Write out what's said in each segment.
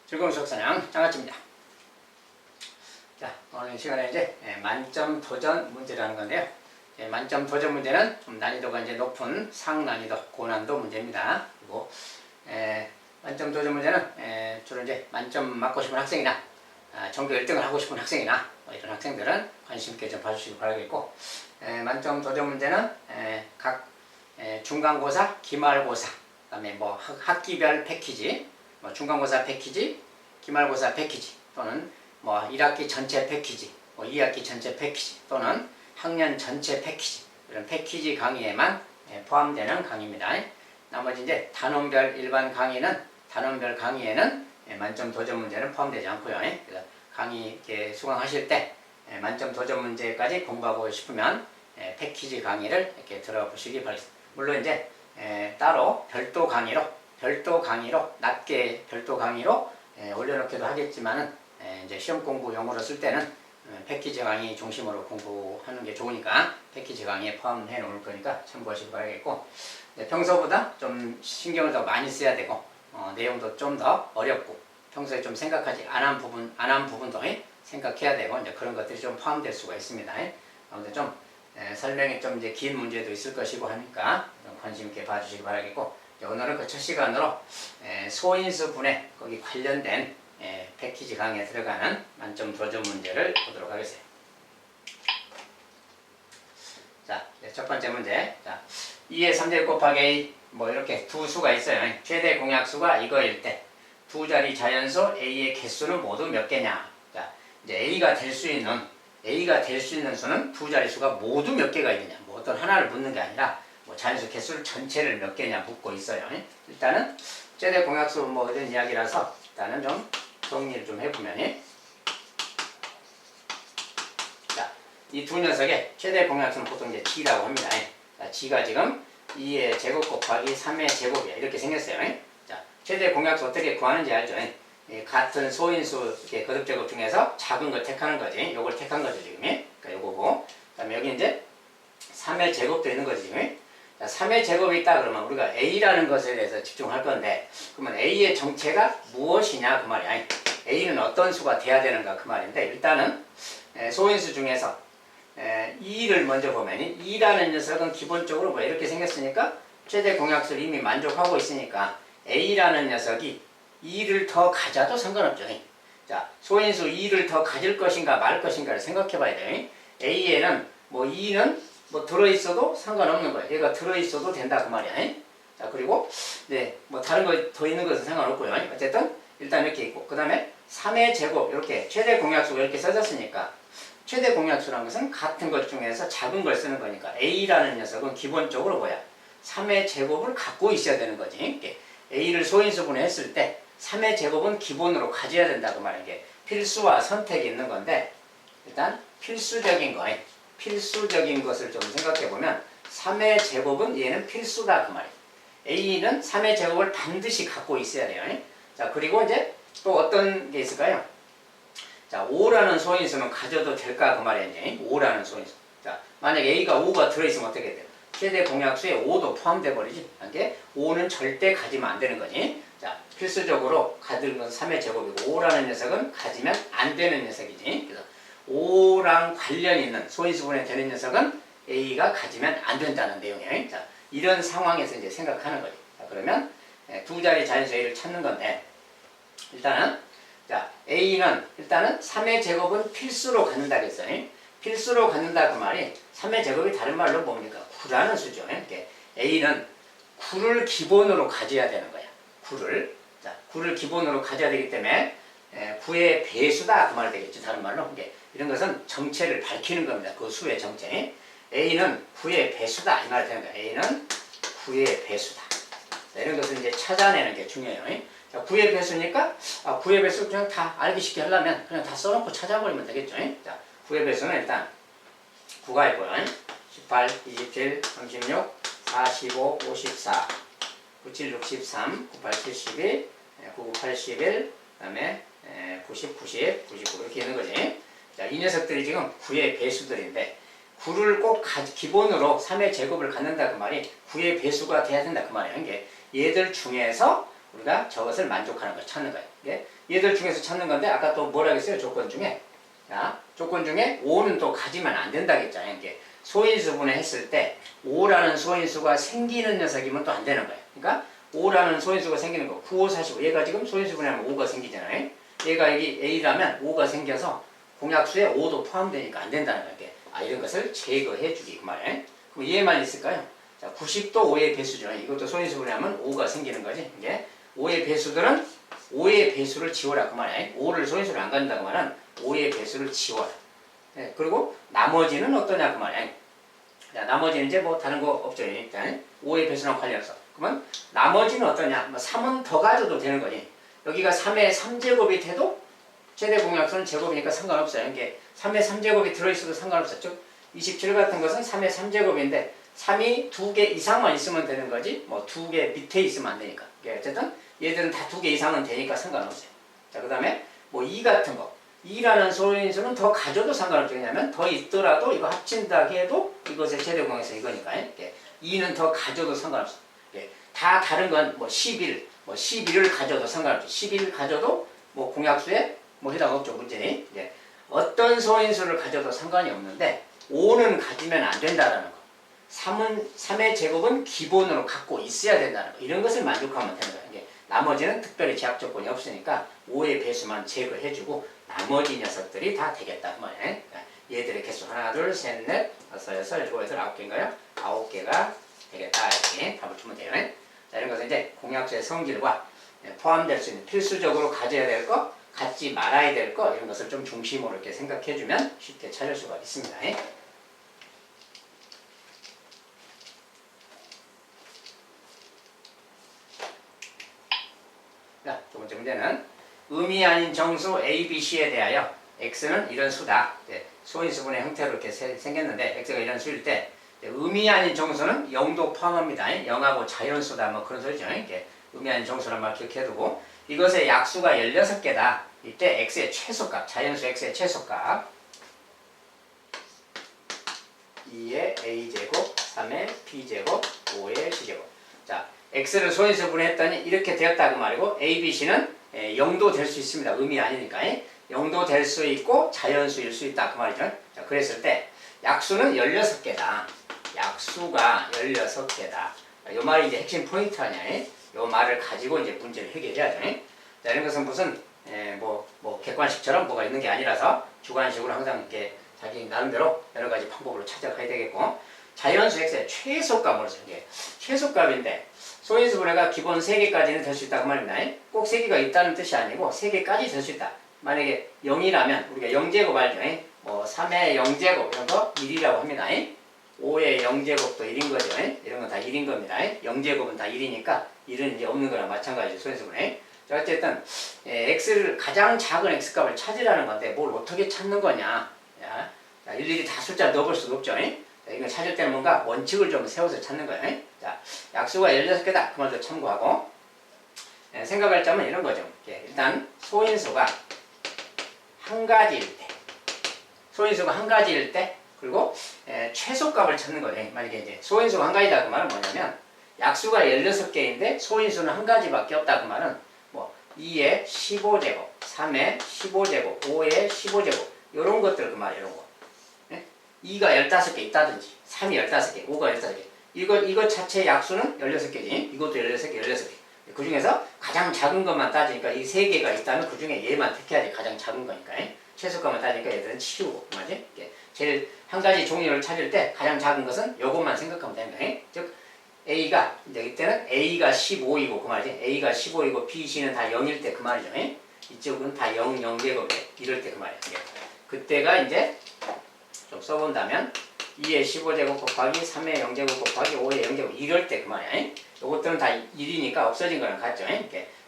즐거운 수학사냥 장아찌입니다. 자, 오늘 시간에 이제 만점 도전 문제라는 건데요. 만점 도전 문제는 좀 난이도가 이제 높은 상난이도, 고난도 문제입니다. 그리고 만점 도전 문제는 주로 이제 만점 맞고 싶은 학생이나 전교 1등을 하고 싶은 학생이나 이런 학생들은 관심 있게 좀 봐주시기 바라겠고, 만점 도전 문제는 각 중간고사, 기말고사, 그다음에 뭐 학기별 패키지, 뭐 중간고사 패키지, 기말고사 패키지, 또는 뭐 1학기 전체 패키지, 뭐 2학기 전체 패키지, 또는 학년 전체 패키지, 이런 패키지 강의에만 포함되는 강의입니다. 나머지 이제 단원별 일반 강의에는 만점 도전 문제는 포함되지 않고요. 그래서 강의 수강하실 때 만점 도전 문제까지 공부하고 싶으면 패키지 강의를 이렇게 들어보시기 바랍니다. 물론 이제 따로 별도 강의로 낮게 별도 강의로 올려놓기도 하겠지만은 이제 시험 공부용으로 쓸 때는 패키지 강의 중심으로 공부하는 게 좋으니까 패키지 강의에 포함해 놓을 거니까 참고하시기 바라겠고, 평소보다 좀 신경을 더 많이 써야 되고 내용도 좀 더 어렵고 평소에 좀 생각하지 안 한 부분도 생각해야 되고 이제 그런 것들이 좀 포함될 수가 있습니다. 아무튼 좀 설명이 좀 이제 긴 문제도 있을 것이고 하니까 관심 있게 봐주시기 바라겠고, 오늘은 그 첫 시간으로 소인수분해 거기 관련된 패키지 강의에 들어가는 만점 도전 문제를 보도록 하겠습니다. 자, 첫 번째 문제. 자, 2의 3제곱 곱하기 A, 뭐 이렇게 두 수가 있어요. 최대 공약수가 이거일 때 두 자리 자연수 A의 개수는 모두 몇 개냐. 자, 이제 A가 될 수 있는 수는 두 자릿수가 모두 몇 개가 있느냐. 뭐 어떤 하나를 묻는 게 아니라 뭐 자연수 개수를 전체를 몇 개냐 묻고 있어요. 일단은 최대 공약수 뭐 이런 이야기라서 일단은 좀 정리를 좀 해보면, 자, 이 두 녀석의 최대 공약수는 보통 이제 G라고 합니다. 자, G가 지금 2의 제곱 곱하기 3의 제곱이야. 이렇게 생겼어요. 자, 최대 공약수 어떻게 구하는지 알죠? 같은 소인수 이렇게 거듭제곱 중에서 작은 걸 택하는 거지. 요걸 택한 거죠, 지금. 그러니까 요거고. 그 다음에 여기 이제 3의 제곱도 있는 거지, 지금. 자, 3의 제곱이 있다 그러면 우리가 A라는 것에 대해서 집중할 건데, 그러면 A의 정체가 무엇이냐, 그 말이야. A는 어떤 수가 돼야 되는가, 그 말인데, 일단은 소인수 중에서 2를 먼저 보면, 2라는 녀석은 기본적으로 뭐 이렇게 생겼으니까 최대 공약수를 이미 만족하고 있으니까 A라는 녀석이 2를 더 가져도 상관없죠. 자, 소인수 2를 더 가질 것인가 말 것인가를 생각해 봐야 돼요. A에는 뭐 2는 뭐 들어있어도 상관없는 거예요. 얘가 들어있어도 된다 그 말이야. 자, 그리고 뭐 다른 거 더 있는 것은 상관없고요. 어쨌든 일단 이렇게 있고, 그 다음에 3의 제곱 이렇게 최대 공약수가 이렇게 써졌으니까 최대 공약수라는 것은 같은 것 중에서 작은 걸 쓰는 거니까 A라는 녀석은 기본적으로 뭐야? 3의 제곱을 갖고 있어야 되는 거지. 이렇게 A를 소인수분해 했을 때 3의 제곱은 기본으로 가져야 된다 그 말이야. 이게 필수와 선택이 있는 건데, 일단 필수적인 것을 좀 생각해 보면 3의 제곱은 얘는 필수다 그 말이야. A는 3의 제곱을 반드시 갖고 있어야 돼요. 자, 그리고 이제 또 어떤 게 있을까요? 자, 5라는 소인수는 가져도 될까 그 말이야. 이제 5라는 소인수. 자, 만약 A가 5가 들어있으면 어떻게 돼요? 최대 공약수에 5도 포함돼 버리지. 이게 5는 절대 가지면 안 되는 거지. 자, 필수적으로 가지는 건 3의 제곱이고 5라는 녀석은 가지면 안 되는 녀석이지. 그래서 5랑 관련 있는 소인수분해 되는 녀석은 A가 가지면 안 된다는 내용이에요. 자, 이런 상황에서 이제 생각하는 거지. 자, 그러면 두 자리 자연수 A를 찾는 건데, 일단은 자, A는 일단은 3의 제곱은 필수로 갖는다 그랬어요. 필수로 갖는다 그 말이 3의 제곱이 다른 말로 뭡니까? 9라는 수죠. 이렇게 A는 9를 기본으로 가져야 되는 거야. 9를. 자, 9를 기본으로 가져야 되기 때문에 9의 배수다 그 말 되겠지. 다른 말로. 이런 것은 정체를 밝히는 겁니다. 그 수의 정체. A는 9의 배수다 이 말이 되는 거야. A는 9의 배수다. 자, 이런 것을 이제 찾아내는 게 중요해요. 자, 9의 배수니까 9의 배수 그냥 다 알기 쉽게 하려면 그냥 다 써놓고 찾아버리면 되겠죠. 자, 9의 배수는 일단 9가 있고요. 18, 27, 36, 45, 54, 97, 63, 98, 71, 99, 81, 그 다음에 90, 90, 99 이렇게 있는 거지. 자, 이 녀석들이 지금 9의 배수들인데 9를 꼭 기본으로 3의 제곱을 갖는다 그 말이 9의 배수가 돼야 된다 그 말이에요. 이게 얘들 중에서 우리가 저것을 만족하는 걸 찾는 거예요. 예? 얘들 중에서 찾는 건데 아까 또 뭐라 했어요? 조건 중에. 자, 조건 중에 5는 또 가지면 안 된다 했잖아요. 이게 소인수분해 했을 때 5라는 소인수가 생기는 녀석이면 또 안 되는 거예요. 그러니까 5라는 소인수가 생기는 거. 9, 5, 45. 얘가 지금 소인수분해하면 5가 생기잖아요. 얘가 여기 A라면 5가 생겨서 공약수에 5도 포함되니까 안 된다는 거예요. 이런 것을 제거해 주기 그 말이에요. 그럼 얘만 있을까요? 자, 90도 5의 배수죠. 이것도 소인수분해하면 5가 생기는 거지. 이게 5의 배수들은 5의 배수를 지워라 그 말이에요. 5를 소인수를 안 갖는다고 말은 5의 배수를 지워라. 네, 그리고 나머지는 어떠냐 그 말이에요. 자, 나머지는 이제 뭐 다른 거 없죠. 일단 5의 배수랑 관련해서. 그러면 나머지는 어떠냐? 뭐 3은 더 가져도 되는 거지. 여기가 3의 3제곱이 돼도 최대 공약수는 제곱이니까 상관없어요. 이게 3의 3제곱이 들어있어도 상관없어요. 즉 27 같은 것은 3의 3제곱인데 3이 2개 이상만 있으면 되는 거지 뭐 2개 밑에 있으면 안 되니까. 어쨌든 얘들은 다 2개 이상은 되니까 상관없어요. 자, 그 다음에 뭐 2 같은 거 2라는 소인수는 더 가져도 상관없죠. 왜냐면 더 있더라도 이거 합친다 해도 이것의 최대 공약수 이거니까 2는 더 가져도 상관없어요. 다 다른 건 뭐 11, 뭐 11을 가져도 상관없죠. 11을 가져도 뭐 공약수에 뭐 해당 없죠. 문제는 어떤 소인수를 가져도 상관이 없는데 5는 가지면 안 된다라는 거. 3의 제곱은 기본으로 갖고 있어야 된다는 거. 이런 것을 만족하면 되는 거예요. 나머지는 특별히 제약 조건이 없으니까 5의 배수만 제거해주고 나머지 녀석들이 다 되겠다. 얘들의 개수 하나, 둘, 셋, 넷, 다섯, 여섯, 일곱, 여덟, 9개인가요? 9개가 되겠다. 이렇게 답을 주면 돼요. 자, 이런 것은 이제 공약수의 성질과 포함될 수 있는 필수적으로 가져야 될 것, 갖지 말아야 될 것, 이런 것을 좀 중심으로 이렇게 생각해주면 쉽게 찾을 수가 있습니다. 자, 두 번째 문제는 의미 아닌 정수 A, B, C에 대하여 X는 이런 수다. 소인수분의 형태로 이렇게 생겼는데 X가 이런 수일 때 의미 아닌 정수는 0도 포함합니다. 0하고 자연수다 뭐 그런 소리죠. 의미 아닌 정수란 말 기억해두고 이것의 약수가 16개다. 이때 X의 최소값, 자연수 X의 최소값 2의 A제곱, 3의 B제곱, 5의 C제곱. 자, X를 소인수분해 했더니 이렇게 되었다 그 말이고 A, B, C는 0도 될 수 있습니다. 의미 아니니까 0도 될 수 있고 자연수일 수 있다 그 말이죠. 자, 그랬을 때 약수는 16개다. 약수가 16개다. 이 말이 이제 핵심 포인트 아니야. 이 말을 가지고 이제 문제를 해결해야죠. 자, 이런 것은 무슨 뭐 객관식처럼 뭐가 있는 게 아니라서 주관식으로 항상 이렇게 자기 나름대로 여러 가지 방법으로 찾아가야 되겠고 자연수 X의 최소값으로 이게 최소값인데 소인수분해가 기본 3개까지는 될 수 있다 그 말입니다. 꼭 3개가 있다는 뜻이 아니고 3개까지 될 수 있다. 만약에 0이라면 우리가 0제곱 알죠? 뭐 3의 0제곱 이런 거 1이라고 합니다. 5의 0제곱도 1인 거죠. 이런 건 다 1인 겁니다. 0제곱은 다 1이니까 1은 이제 없는 거랑 마찬가지죠. 소인수분해. 자, 어쨌든 X를 가장 작은 X값을 찾으라는 건데 뭘 어떻게 찾는 거냐. 자, 일일이 다 숫자를 넣어볼 수도 없죠. 자, 이걸 찾을 때는 뭔가 원칙을 좀 세워서 찾는 거예요. 자, 약수가 16개다. 그 말도 참고하고 생각할 점은 이런 거죠. 일단 소인수가 한 가지일 때 소인수가 한 가지일 때 그리고 최소값을 찾는 거예요. 만약에 이제 소인수가 한 가지다 그 말은 뭐냐면 약수가 16개인데 소인수는 한 가지밖에 없다 그 말은 뭐 2의 15제곱, 3의 15제곱, 5의 15제곱 이런 것들 그 말이에요. 이런 거. 2가 15개 있다든지 3이 15개, 5가 15개 이거 자체 약수는 16개지. 이것도 16개, 16개. 그 중에서 가장 작은 것만 따지니까 이 3개가 있다면 그 중에 얘만 택해야지. 가장 작은 거니까. 최소값만 따지니까 얘들은 치우고. 맞지? 제일 한 가지 종류를 찾을 때 가장 작은 것은 요것만 생각하면 됩니다. 즉 A가 이제 이때는 A가 15이고 그 말이지. A가 15이고 B, C는 다 0일 때 그 말이죠. 이쪽은 다 0, 0제곱에 이럴 때 그 말이에요. 그때가 이제 좀 써본다면 2의 15제곱 곱하기 3의 0제곱 곱하기 5의 0제곱 이럴 때 그 말이야. 요것들은 다 1이니까 없어진 거랑 같죠.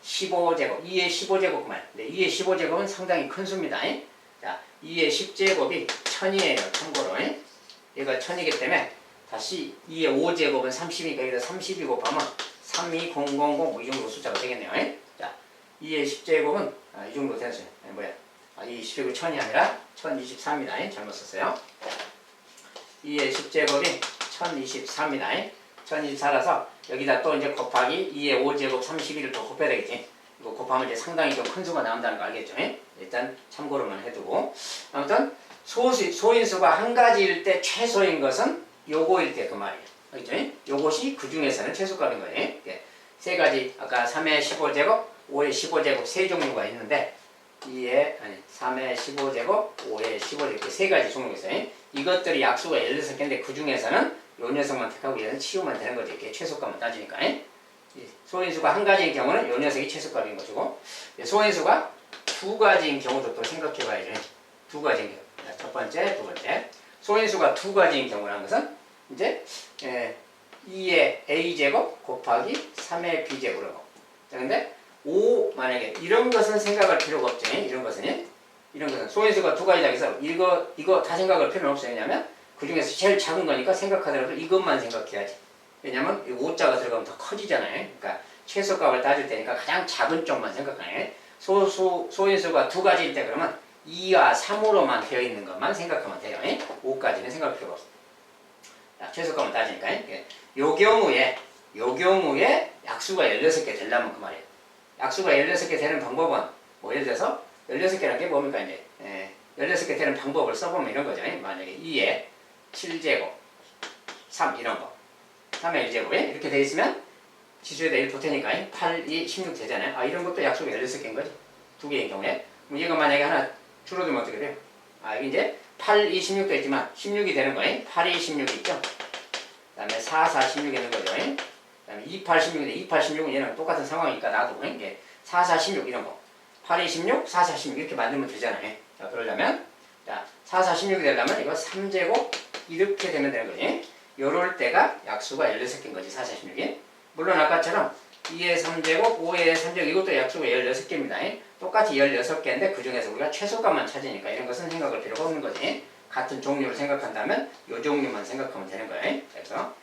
15제곱, 2의 15제곱 그 말. 근데 2의 15제곱은 상당히 큰 수입니다. 자, 2의 10제곱이 1000이에요. 참고로. 얘가 1000이기 때문에 다시 2의 5제곱은 30이니까 여기다 32 곱하면 32000 이 정도 숫자가 되겠네요. 자, 2의 10제곱은 이 정도 되는 수예요. 뭐야? 이 10제곱 1000이 아니라 1023입니다. 잘못 썼어요. 2의 10제곱이 1023입니다. 1024라서 여기다 또 이제 곱하기 2의 5제곱 31을 더 곱해야 되겠지. 이거 곱하면 이제 상당히 좀 큰 수가 나온다는 거 알겠죠? 일단 참고로만 해두고. 아무튼 소인수가 한 가지일 때 최소인 것은 요거일 때 그 말이에요. 알겠죠? 요것이 그 중에서는 최소값인 거예요. 세 가지, 아까 3의 15제곱, 5의 15제곱 세 종류가 있는데 3의 15제곱, 5의 15제곱 이렇게 세 가지 종류가 있어요. 이것들이 약수가 16개인데 그 중에서는 요 녀석만 택하고 얘는 치우면 되는 거죠. 이렇게 최소값만 따지니까. 소인수가 한 가지인 경우는 요 녀석이 최소값인 것이고, 소인수가 두 가지인 경우도 또 생각해 봐야죠. 두 가지인 경우. 첫 번째, 두 번째. 소인수가 두 가지인 경우라는 것은 이제 2의 a제곱 곱하기 3의 b제곱이라고. 자, 근데 5 만약에 이런 것은 생각할 필요가 없죠. 이런 것은 소인수가 두 가지다 해서 이거 다 생각할 필요는 없어요. 왜냐면 그 중에서 제일 작은 거니까 생각하더라도 이것만 생각해야지. 왜냐면 이 5자가 들어가면 더 커지잖아요. 그러니까 최소값을 따질 때니까 가장 작은 쪽만 생각하네. 소인수가 두 가지일 때 그러면 2와 3으로만 되어 있는 것만 생각하면 돼요. 5까지는 생각할 필요가 없어요. 자, 최소값을 따지니까. 요 경우에 약수가 16개 되려면 그 말이에요. 약수가 16개 되는 방법은 뭐 예를 들어서 16개라는 게 뭡니까 이제 16개 되는 방법을 써보면 이런 거죠. 만약에 2의 7제곱 3 이런 거 3의 1제곱에 이렇게 돼 있으면 지수에다 1 보태니까 8, 2, 16 되잖아요. 아 이런 것도 약수가 16개인 거지. 두 개인 경우에 그럼 얘가 만약에 하나 줄어들면 어떻게 돼요? 여기 이제 8, 2, 16도 있지만 16이 되는 거예요. 8, 2, 16이 있죠. 그 다음에 4, 4, 16이 있는 거죠. 그 다음에 2, 8, 16인데 2, 8, 16은 얘랑 똑같은 상황이니까 나도 이게 4, 4, 16 이런 거 8, 2, 16, 4, 4, 16 이렇게 만들면 되잖아요. 자 그러려면 4, 4, 16이 되려면 이거 3제곱 이렇게 되면 되는 거지. 요럴 때가 약수가 16개인 거지. 4, 4, 16이. 물론 아까처럼 2의 3제곱, 5의 3제곱 이것도 약수가 16개입니다. 똑같이 16개인데 그 중에서 우리가 최소값만 찾으니까 이런 것은 생각할 필요가 없는 거지. 같은 종류를 생각한다면 이 종류만 생각하면 되는 거예요. 그래서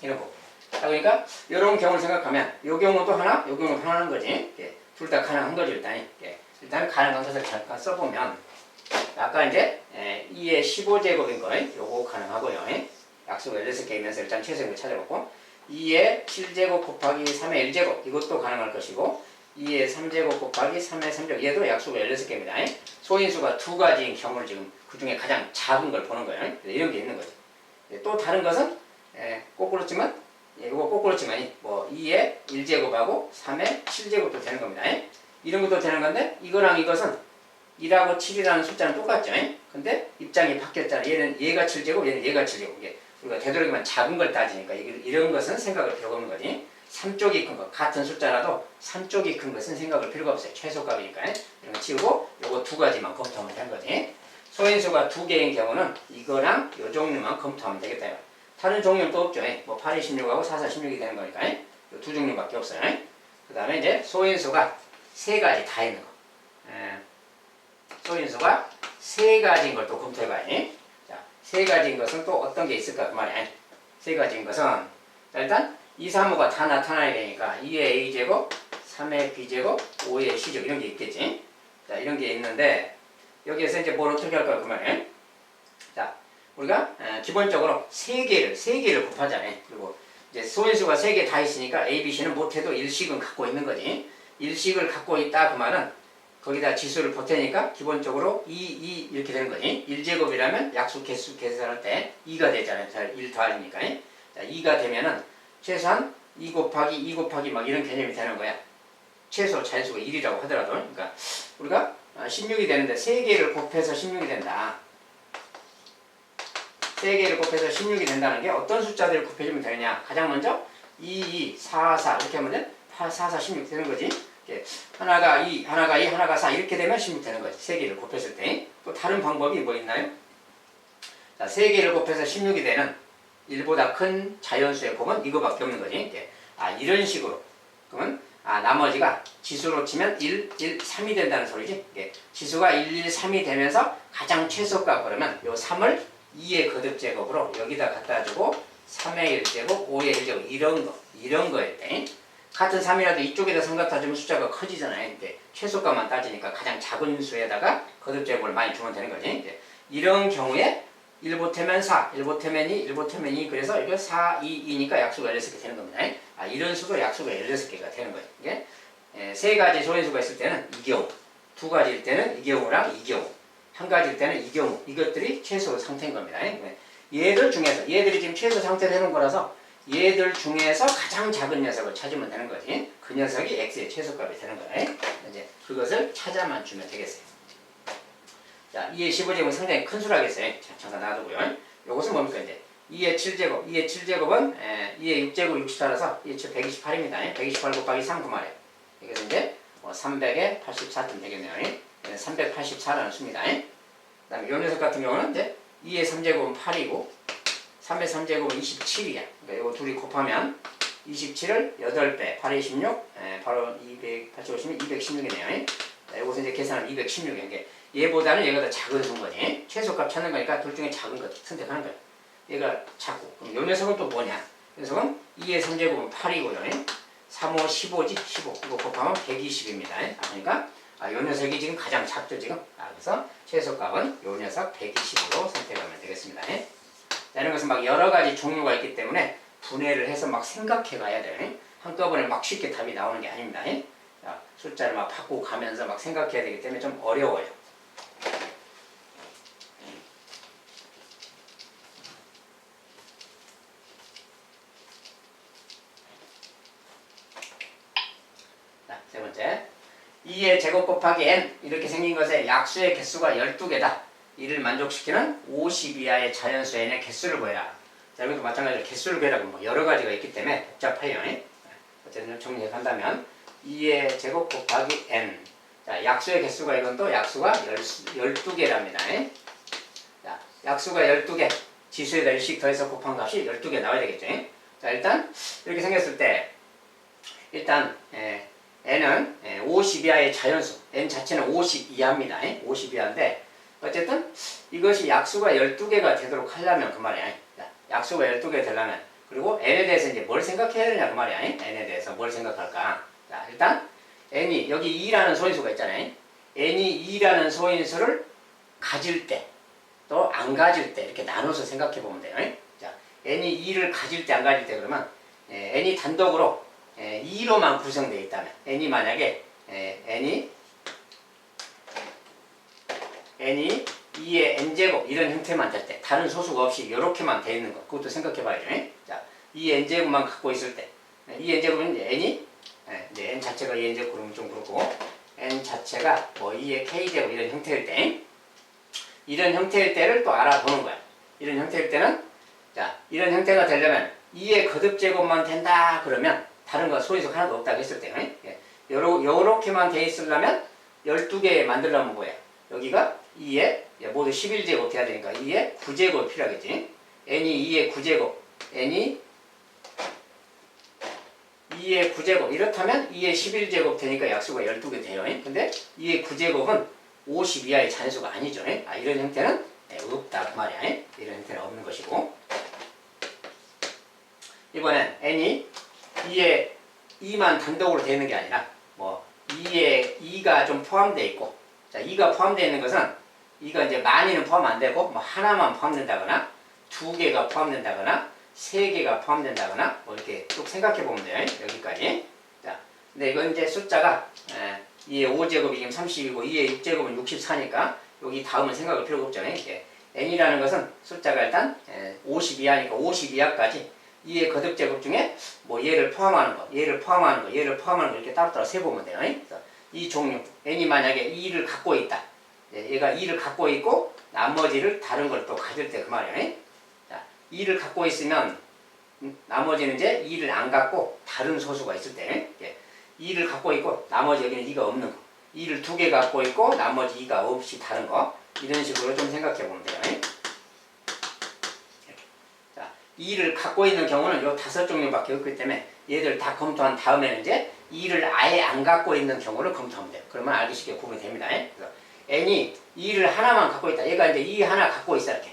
이런 거. 자, 그러니까 이런 경우를 생각하면 이 경우도 하나, 이 경우도 하나는 거지. 둘 다 가능한 거죠. 일단 가능한 것을 잠깐 써보면 아까 이제 2의 15제곱인 거예요. 요거 가능하고요. 약수가 16개이면서 일단 최소인 걸 찾아봤고 2의 7제곱 곱하기 3의 1제곱 이것도 가능할 것이고 2의 3제곱 곱하기 3의 3제곱 얘도 약수가 16개입니다. 소인수가 두 가지인 경우를 지금 그 중에 가장 작은 걸 보는 거예요. 이런 게 있는 거죠. 또 다른 것은 꼭 그렇지만 이거 꼭 그렇지만 뭐 2의 1제곱하고 3의 7제곱도 되는 겁니다. 이런 것도 되는 건데 이거랑 이것은 1하고 7이라는 숫자는 똑같죠. 근데 입장이 바뀌었잖아요. 얘는 얘가 7제곱 얘는 얘가 7제곱 이게 우리가 되도록이면 작은 걸 따지니까 이런 것은 생각할 필요가 없는 거지. 3쪽이 큰 것, 같은 숫자라도 3쪽이 큰 것은 생각할 필요가 없어요. 최소값이니까. 이런 거 치우고 요거 두 가지만 검토하면 되는 거지. 소인수가 두 개인 경우는 이거랑 요 종류만 검토하면 되겠다. 다른 종류는 또 없죠. 뭐 8, 2, 16하고 4, 4, 16이 되는 거니까. 요 두 종류밖에 없어요. 그 다음에 이제 소인수가 세 가지 다 있는 거. 소인수가 세 가지인 걸 또 검토해봐야 돼. 자, 세 가지인 것은 또 어떤 게 있을까? 그 말이야. 세 가지인 것은 자, 일단 2, 3, 5가 다 나타나야 되니까 2의 a제곱, 3의 b제곱, 5의 c제곱 이런 게 있겠지. 자, 이런 게 있는데 여기에서 이제 뭘 어떻게 할까? 그 말이야. 자, 우리가 기본적으로 세 개를 곱하잖아요. 그리고 이제 소인수가 세 개 다 있으니까 a, b, c는 못해도 일식은 갖고 있는 거지. 일식을 갖고 있다 그 말은 거기다 지수를 보태니까 기본적으로 2 이렇게 되는 거지. 1제곱이라면 약수 개수 계산할 때 2가 되잖아요. 1 더하니까. 자, 2가 되면은 최소한 2 곱하기 막 이런 개념이 되는 거야. 최소 자연수가 1이라고 하더라도. 그러니까 우리가 16이 되는데 3개를 곱해서 16이 된다. 3개를 곱해서 16이 된다는 게 어떤 숫자들을 곱해주면 되느냐. 가장 먼저 2, 4, 4 이렇게 하면 돼. 8, 4, 4, 16 되는 거지. 하나가 2, 하나가 4 이렇게 되면 16 되는 거지. 3개를 곱했을 때. 또 다른 방법이 뭐 있나요? 자, 3개를 곱해서 16이 되는 1보다 큰 자연수의 곱은 이거밖에 없는 거지. 이런 식으로. 그러면 나머지가 지수로 치면 1, 3이 된다는 소리지. 지수가 1, 1, 3이 되면서 가장 최소값 그러면 요 3을 2의 거듭제곱으로 여기다 갖다 주고 3의 1제곱, 5의 1제곱 이런 거일 때 같은 3이라도 이쪽에다 3 갖다 주면 숫자가 커지잖아요. 근데 최소값만 따지니까 가장 작은 수에다가 거듭제곱을 많이 주면 되는 거지. 이런 경우에 1 보태면 4, 1 보태면 2, 1 보태면 2. 그래서 이거 4, 2, 2니까 약수가 16개 되는 겁니다. 이런 수로 약수가 16개가 되는 거예요. 이게 세 가지 소인수가 있을 때는 이 경우, 두 가지일 때는 이 경우랑 이 경우, 한 가지일 때는 이 경우, 이것들이 최소 상태인 겁니다. 얘들 중에서, 얘들이 지금 최소 상태로 해놓은 거라서 얘들 중에서 가장 작은 녀석을 찾으면 되는 거지. 그 녀석이 x의 최소값이 되는 거예요. 이제 그것을 찾아만 주면 되겠어요. 자, 2의 15제곱은 상당히 큰 수라겠어요. 자, 잠깐 놔두고요. 요것은 뭡니까, 이제? 2의 7제곱. 2의 7제곱은 2의 6제곱 64라서 2의 7 128입니다. 128 곱하기 3 그 말이에요. 이것은 이제 300에 84쯤 되겠네요. 384라는 수입니다. 그 다음에 요 녀석 같은 경우는 이제 2의 3제곱은 8이고 3의 3제곱은 27이야. 그러니까 이거 둘이 곱하면 27을 8배, 8에 16, 바로 285면 216이네요. 이것은 이제 계산하면 216이에요. 얘보다는 얘가 더 작은 수인 거지. 최소값 찾는 거니까 둘 중에 작은 것 선택하는 거야. 얘가 작고. 그럼 요 녀석은 또 뭐냐? 이 녀석은 2의 3제곱은 8이고요. 3, 5, 15지? 15. 이거 곱하면 120입니다. 그러니까 요 녀석이 지금 가장 작죠, 지금. 그래서 최소값은 요 녀석 120으로 선택하면 되겠습니다. 자, 이런 것은 막 여러 가지 종류가 있기 때문에 분해를 해서 막 생각해 가야 돼요. 한꺼번에 막 쉽게 답이 나오는 게 아닙니다. 자, 숫자를 막 바꾸고 가면서 막 생각해야 되기 때문에 좀 어려워요. 자, 세 번째. 2의 제곱 곱하기 n 이렇게 생긴 것에 약수의 개수가 12개다. 이를 만족시키는 50 이하의 자연수 n의 개수를 구해라. 자, 여기도 마찬가지로 개수를 구해라. 뭐 여러 가지가 있기 때문에 복잡해요. 어쨌든 정리해 간다면 2의 제곱 곱하기 n. 자, 약수의 개수가 이건 또 약수가 12개랍니다. 자, 약수가 12개. 지수에다 1씩 더해서 곱한 값이 12개 나와야 되겠죠. 자, 일단 이렇게 생겼을 때 일단 n은 50 이하의 자연수. n 자체는 50 이하입니다. 50 이하인데 어쨌든 이것이 약수가 12개가 되도록 하려면 그 말이야. 약수가 12개 되려면 그리고 n에 대해서 이제 뭘 생각해야 되냐 그 말이야. n에 대해서 뭘 생각할까? 자, 일단 n이 여기 2라는 소인수가 있잖아요. n이 2라는 소인수를 가질 때 또 안 가질 때 이렇게 나눠서 생각해 보면 돼요. 자, n이 2를 가질 때 안 가질 때 그러면 n이 단독으로 2로만 구성되어 있다면 n이 만약에 n이 2의 n제곱 이런 형태만 될 때 다른 소수가 없이 이렇게만 되어 있는 것 그것도 생각해 봐야죠. 자, 2의 n제곱만 갖고 있을 때 2의 n제곱은 n이 이제 n 자체가 2의 n제곱 그러면 좀 그렇고 n 자체가 뭐 2의 k제곱 이런 형태일 때 이런 형태일 때를 또 알아보는 거야. 이런 형태일 때는 자, 이런 형태가 되려면 2의 거듭제곱만 된다 그러면 다른 거 소인수 하나도 없다고 했을 때 요렇게만 돼 있으려면 12개 만들려면 뭐야? 여기가 2의 모두 11제곱 돼야 되니까 2의 9제곱 필요하겠지. n이 2의 9제곱 n이 2의 9제곱 이렇다면 2의 11제곱 되니까 약수가 12개 돼요. 근데 2의 9제곱은 50 이하의 잔수가 아니죠. 이런 형태는 없다 그 말이야. 이런 형태는 없는 것이고 이번엔 n이 2의 2만 단독으로 되어 있는 게 아니라 뭐 2에 2가 좀 포함되어 있고 자, 2가 포함되어 있는 것은 2가 이제 많이는 포함 안 되고 뭐 하나만 포함된다거나 2개가 포함된다거나 3개가 포함된다거나 뭐 이렇게 쭉 생각해 보면 돼요. 여기까지. 자, 근데 이건 이제 숫자가 2의 5제곱이면 30이고 2의 6제곱은 64니까 여기 다음은 생각할 필요가 없잖아요. n이라는 것은 숫자가 일단 50 이하니까 50 이하까지 2의 거듭제곱 중에 뭐 얘를 포함하는 거, 얘를 포함하는 거, 얘를 포함하는 거 이렇게 따로따로 세보면 돼요. 그래서 이 종류, n이 만약에 2를 갖고 있다. 얘가 2를 갖고 있고 나머지를 다른 걸 또 가질 때 그 말이에요. 자, 2를 갖고 있으면 나머지는 이제 2를 안 갖고 다른 소수가 있을 때 2를 갖고 있고 나머지 여기는 2가 없는 거 2를 2개 갖고 있고 나머지 2가 없이 다른 거 이런 식으로 좀 생각해 보면 돼요. 자, 2를 갖고 있는 경우는 요 5종류밖에 없기 때문에 얘들 다 검토한 다음에는 이제 2를 아예 안 갖고 있는 경우를 검토하면 돼요. 그러면 알기 쉽게 구분이 됩니다. 그래서 n이 2를 하나만 갖고 있다. 얘가 이제 2 하나 갖고 있어 이렇게.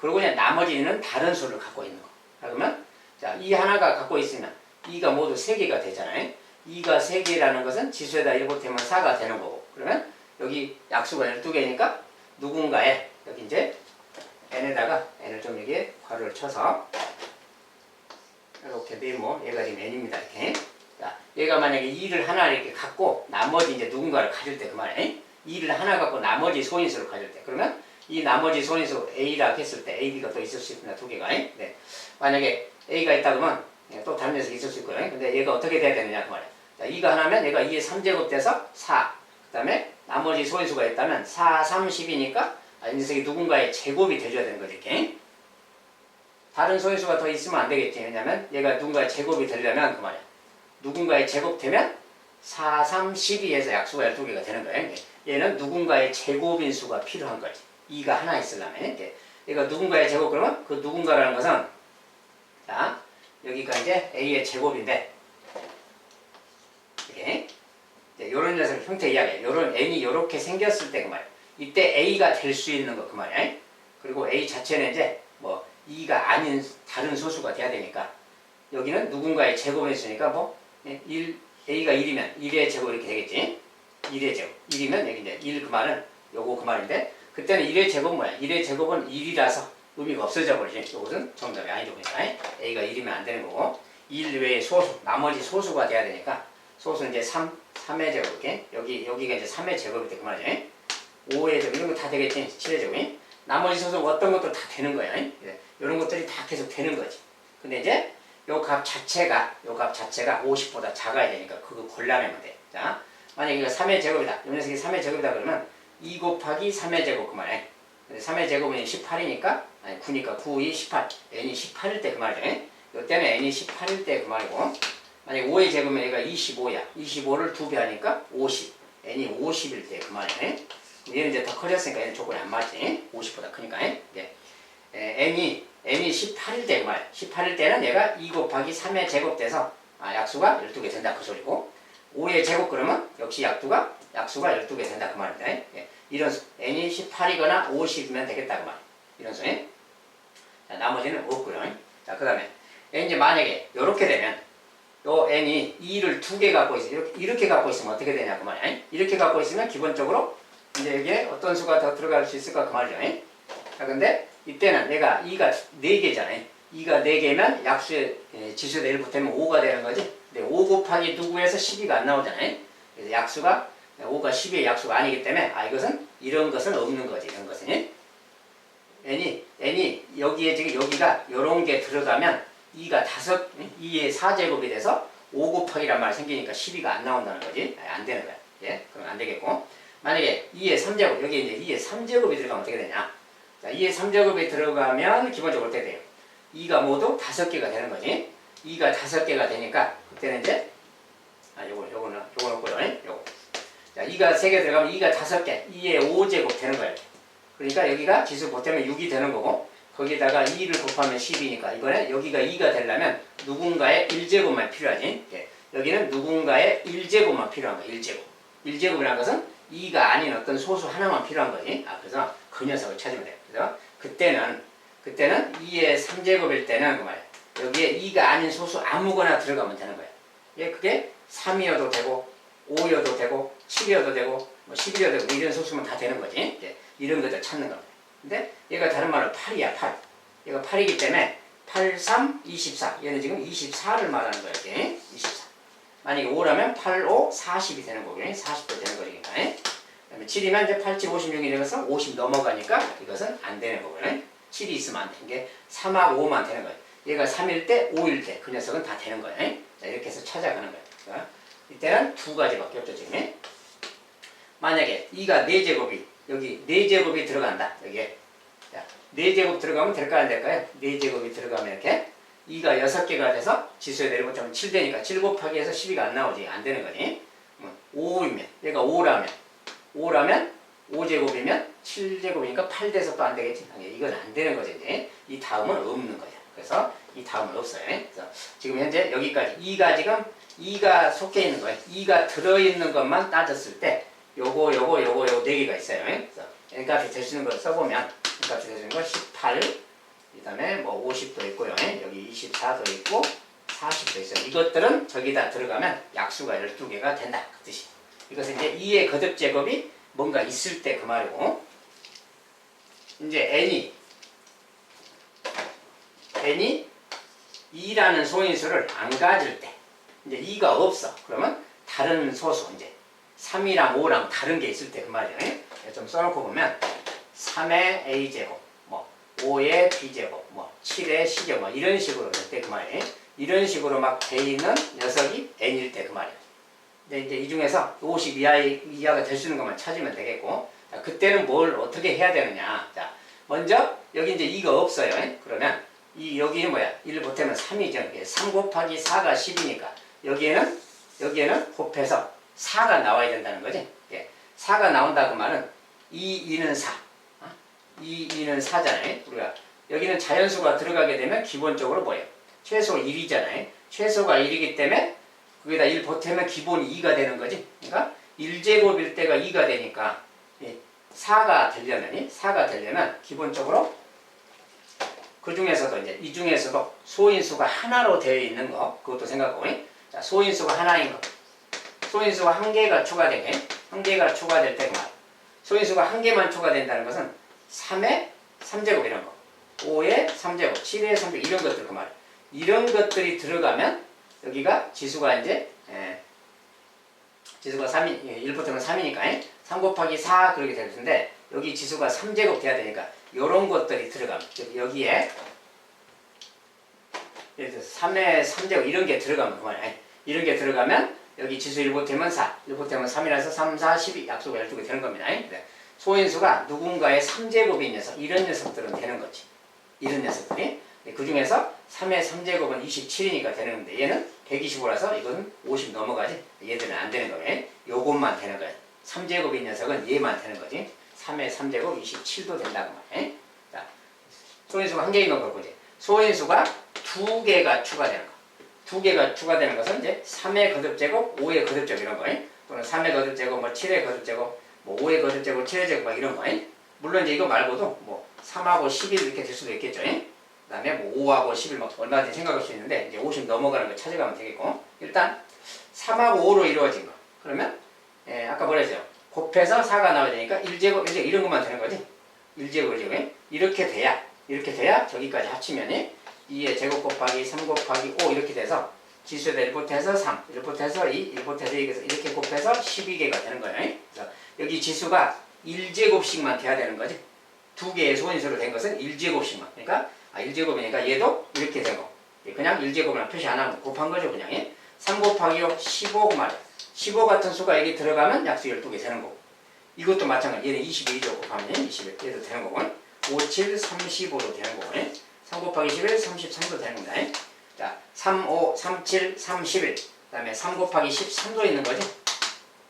그리고 그냥 나머지는 다른 수를 갖고 있는 거. 그러면 자, 2 하나가 갖고 있으면 2가 모두 3개가 되잖아요. 2가 3개라는 것은 지수에다 1 보태면 4가 되는 거고. 그러면 여기 약수가 12개니까 누군가에 여기 이제 n에다가 n을 좀 이렇게 괄호를 쳐서 이렇게 네모, 얘가 지금 n입니다. 이렇게. 자, 얘가 만약에 2를 하나 이렇게 갖고 나머지 이제 누군가를 가질 때 그 말이에요. 2를 하나 갖고 나머지 소인수를 가질 때 그러면 이 나머지 소인수 A라 했을 때 A, B가 또 있을 수 있습니다. 두 개가. 네. 만약에 A가 있다 그러면 또 다른 녀석이 있을 수 있고요. 근데 얘가 어떻게 돼야 되느냐 그 말이에요. 자, 2가 하나면 얘가 2의 3제곱 돼서 4. 그 다음에 나머지 소인수가 있다면 4, 3, 10이니까 이 녀석이 누군가의 제곱이 돼줘야 되는 거죠. 이렇게. 다른 소인수가 더 있으면 안 되겠지. 왜냐면 얘가 누군가의 제곱이 되려면 그 말이야. 누군가의 제곱 되면 4, 3, 12에서 약수가 12개가 되는 거예요. 얘는 누군가의 제곱인 수가 필요한 거지. 2가 하나 있으려면. 얘가 누군가의 제곱 그러면 그 누군가라는 것은 자, 여기가 이제 A의 제곱인데 이렇게 요런 녀석 형태 이야기야. 요런 N이 요렇게 생겼을 때 그 말이야. 이때 A가 될 수 있는 거 그 말이야. 그리고 A 자체는 이제 뭐 2가 아닌 다른 소수가 돼야 되니까 여기는 누군가의 제곱이 있으니까 뭐 1, A가 1이면 1의 제곱 이렇게 되겠지. 1의 제곱. 1이면 여기 이제 1 그 말은 요거 그 말인데 그때는 1의 제곱은 뭐야? 1의 제곱은 1이라서 의미가 없어져 버리지. 이것은 정답이 아니죠. 그러니까 A가 1이면 안 되는 거고 1 외에 소수, 나머지 소수가 돼야 되니까 소수는 이제 3의 제곱 이렇게 여기가 이제 3의 제곱이 돼 그 말이죠. 5의 제곱 이런 거 다 되겠지. 7의 제곱이. 나머지 소수 어떤 것도 다 되는 거야. 이런 것들이 다 계속 되는 거지. 근데 이제 요 값 자체가 50보다 작아야 되니까 그거 골라내면 돼. 자, 만약에 이거 3의 제곱이다. 이 녀석이 3의 제곱이다 그러면 2 곱하기 3의 제곱 그 말이야. 3의 제곱은 18이니까 아니 9니까 9, 2, 18. n이 18일 때 그 말이죠. 이때는 n이 18일 때 그 말이고 만약에 5의 제곱이면 얘가 25야. 25를 2배 하니까 50. n이 50일 때 그 말이네. 얘는 이제 더 커졌으니까 얘는 조건이 안 맞지. 50보다 크니까. n이 18일 때 그 말. 18일 때는 얘가 2 곱하기 3의 제곱 돼서 약수가 12개 된다 그 소리고 5의 제곱 그러면 역시 약수가 12개 된다 그 말입니다. 이런 수. n이 18이거나 50이면 되겠다 그 말. 이런 수에. 자, 나머지는 없고요. 자, 그 다음에 이제 만약에 이렇게 되면 요 n이 2를 2개 갖고 있어. 이렇게 갖고 있으면 어떻게 되냐 그 말이야. 이렇게 갖고 있으면 기본적으로 이제 여기에 어떤 수가 더 들어갈 수 있을까 그 말이죠. 자, 근데 이때는 얘가 2가 4개잖아요. 2가 4개면 약수의 지수에 1 붙으면 5가 되는 거지. 근데 5 곱하기 누구에서 12가 안 나오잖아요. 그래서 약수가 5가 12의 약수가 아니기 때문에 이것은 이런 것은 없는 거지. 이런 것은. n이 여기에 지금 여기가 요런 게 들어가면 2가 2의 4제곱이 돼서 5 곱하기란 말 생기니까 12가 안 나온다는 거지. 안 되는 거야. 그럼 안 되겠고. 만약에 2의 3제곱, 여기 이제 2의 3제곱이 들어가면 어떻게 되냐? 자, 2의 3제곱이 들어가면 기본적으로 어떻게 돼요? 2가 모두 5개가 되는 거지. 2가 5개가 되니까 그때는 이제 요거는 없고요. 요거. 자, 2가 3개 들어가면 2가 5개, 2의 5제곱 되는 거예요. 그러니까 여기가 지수 보태면 6이 되는 거고 거기다가 2를 곱하면 10이니까 이번에 여기가 2가 되려면 누군가의 1제곱만 필요하지. 여기는 누군가의 1제곱만 필요한 거야. 1제곱. 1제곱이라는 것은 2가 아닌 어떤 소수 하나만 필요한 거지. 그래서 그 녀석을 찾으면 돼요. 그래서 그때는 2의 3제곱일 때는 그 말이야. 여기에 2가 아닌 소수 아무거나 들어가면 되는 거야. 그게 3이어도 되고 5여도 되고 7이어도 되고 뭐 11이어도 되고 이런 소수면 다 되는 거지. 이런 것들 찾는 겁니다. 근데 얘가 다른 말로 8이야. 8. 얘가 8이기 때문에 8, 3, 24. 얘는 지금 24를 말하는 거야. 이렇게. 24. 만약에 5라면 8, 5, 40이 되는 거고요. 40도 되는 거니까. 그다음에 7이면 이제 8, 7, 56이 되면서 50 넘어가니까 이것은 안 되는 거고요. 7이 있으면 안 되는 게 3하고 5만 되는 거예요. 얘가 3일 때, 5일 때 그 녀석은 다 되는 거예요. 자, 이렇게 해서 찾아가는 거예요. 자, 이때는 두 가지밖에 없죠. 지금. 만약에 2가 4제곱이 여기 4제곱이 들어간다. 여기에. 자, 4제곱 들어가면 될까요? 안 될까요? 4제곱이 들어가면 이렇게 2가 6개가 돼서 지수에 내려붙으면 7 되니까 7 곱하기 해서 12가 안 나오지. 안 되는 거지. 5이면 얘가 5라면 5제곱이면 7제곱이니까 8 돼서 또 안 되겠지. 아니, 이건 안 되는 거지. 이제. 이 다음은 없는 거야. 그래서 이 다음은 없어요. 그래서 지금 현재 여기까지 2가 속해 있는 거예요. 2가 들어있는 것만 따졌을 때 요거 4개가 있어요. 그래서 n값이 될 수 있는 걸 써보면 n값이 될 수 있는 건 18, 그 다음에 뭐 50도 있고요. 여기 24도 있고 40도 있어요. 이것들은 저기다 들어가면 약수가 12개가 된다. 그 뜻이. 이것은 이제 2의 거듭 제곱이 뭔가 있을 때 그 말이고 이제 n이 n이 2라는 소인수를 안 가질 때, 이제 2가 없어. 그러면 다른 소수, 이제 3이랑 5랑 다른 게 있을 때 그 말이에요. 좀 써놓고 보면 3의 a제곱, 뭐 5의 b제곱, 뭐 7의 c제곱, 뭐 이런 식으로 될 때 그 말이에요. 이런 식으로 막 돼 있는 녀석이 n일 때 그 말이에요. 근데 이제 이 중에서 50 이하가 될 수 있는 것만 찾으면 되겠고, 자, 그때는 뭘 어떻게 해야 되느냐. 자, 먼저 여기 이제 2가 없어요. 그러면 여기는 뭐야? 1을 보태면 3이죠. 3 곱하기 4가 10이니까 여기에는 곱해서 4가 나와야 된다는 거지. 4가 나온다 그 말은 2는 4. 2는 4잖아요. 우리가 여기는 자연수가 들어가게 되면 기본적으로 뭐예요? 최소 1이잖아요. 최소가 1이기 때문에 거기다 1 보태면 기본이 2가 되는 거지. 그러니까 1제곱일 때가 2가 되니까 4가 되려면 기본적으로 그 중에서도 이제 이 중에서도 소인수가 하나로 되어 있는 거 그것도 생각하고, 자, 소인수가 하나인 거, 소인수가 한 개가 추가된 게, 한 개가 추가될 때 그 말. 소인수가 한 개만 추가된다는 것은 3의 3제곱 이런 거, 5의 3제곱, 7의 3제곱 이런 것들 그 말. 이런 것들이 들어가면 여기가 지수가 이제 지수가 3이 1부터는 3이니까 3 곱하기 4 그렇게 될 텐데 여기 지수가 3제곱 돼야 되니까 요런 것들이 들어가면 여기에 예를 들어서 3의 3제곱 이런 게 들어가면 그만이야. 이런 게 들어가면 여기 지수 1 보태면 4, 1 보태면 3이라서 3, 4, 12 약수가 12개 되는 겁니다. 소인수가 누군가의 3제곱인 녀석, 이런 녀석들은 되는 거지. 이런 녀석들이. 그 중에서 3의 3제곱은 27이니까 되는 건데 얘는 125라서 이건 50 넘어가지. 얘들은 안 되는 거예요. 요것만 되는 거예요. 3제곱인 녀석은 얘만 되는 거지. 3의 3제곱 27도 된다고 말해. 자, 소인수가 한 개인 건 그렇고 이제 소인수가 두 개가 추가되는 거. 두 개가 추가되는 것은 이제 3의 거듭제곱, 5의 거듭제곱 이런 거. 또는 3의 거듭제곱, 뭐 7의 거듭제곱, 뭐 5의 거듭제곱, 7의 제곱 막 이런 거. 물론 이제 이거 말고도 뭐 3하고 11 이렇게 될 수도 있겠죠. 그 다음에 뭐 5하고 11 막 얼마든지 생각할 수 있는데 이제 50 넘어가는 거 찾아가면 되겠고, 일단 3하고 5로 이루어진 거. 그러면 아까 뭐라 했어요? 곱해서 4가 나와야 되니까 1제곱, 1제곱 이런 것만 되는 거지. 1제곱, 1제곱. 이렇게 돼야 저기까지 합치면 2의 제곱 곱하기 3 곱하기 5 이렇게 돼서 지수에다 1 보태서 3, 1 보태서 2, 1 보태서 2 이렇게 곱해서 12개가 되는 거예요. 그래서 여기 지수가 1제곱씩만 돼야 되는 거지. 두 개의 소인수로 된 것은 1제곱씩만. 그러니까 1제곱이니까 얘도 이렇게 되고 그냥 1제곱을 표시 안 하고 곱한 거죠. 그냥 3 곱하기 5, 15 말이야. 15 같은 수가 여기 들어가면 약수 12개 되는 거고, 이것도 마찬가지. 얘는 22죠. 곱하면 21, 얘도 되는 거고, 5, 7, 35도 되는 거고, 3 곱하기 11, 33도 되는 겁니다. 자, 3, 5, 3, 7, 31, 그 다음에 3 곱하기 13도 있는 거지.